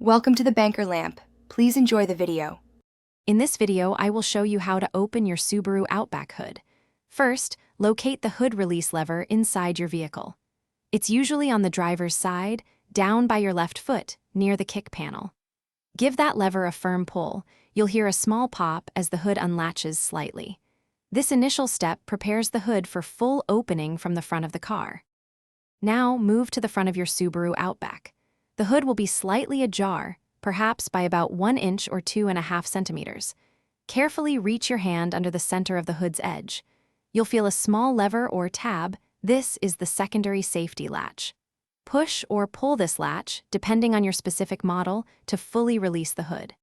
Welcome to the Banker Lamp. Please enjoy the video. In this video, I will show you how to open your Subaru Outback hood. First, locate the hood release lever inside your vehicle. It's usually on the driver's side, down by your left foot, near the kick panel. Give that lever a firm pull. You'll hear a small pop as the hood unlatches slightly. This initial step prepares the hood for full opening from the front of the car. Now, move to the front of your Subaru Outback. The hood will be slightly ajar, perhaps by about 1 inch or 2.5 centimeters. Carefully reach your hand under the center of the hood's edge. You'll feel a small lever or tab. This is the secondary safety latch. Push or pull this latch, depending on your specific model, to fully release the hood.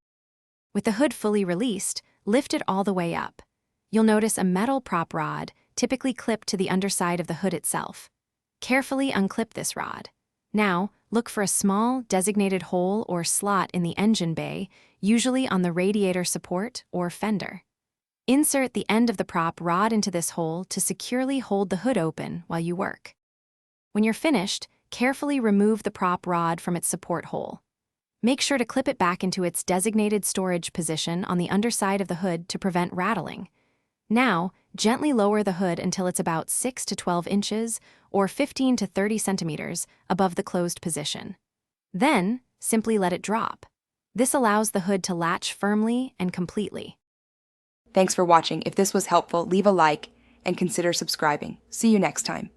With the hood fully released, lift it all the way up. You'll notice a metal prop rod, typically clipped to the underside of the hood itself. Carefully unclip this rod. Now, look for a small, designated hole or slot in the engine bay, usually on the radiator support or fender. Insert the end of the prop rod into this hole to securely hold the hood open while you work. When you're finished, carefully remove the prop rod from its support hole. Make sure to clip it back into its designated storage position on the underside of the hood to prevent rattling. Now, gently lower the hood until it's about 6 to 12 inches or 15 to 30 centimeters above the closed position. Then, simply let it drop. This allows the hood to latch firmly and completely. Thanks for watching. If this was helpful, leave a like and consider subscribing. See you next time.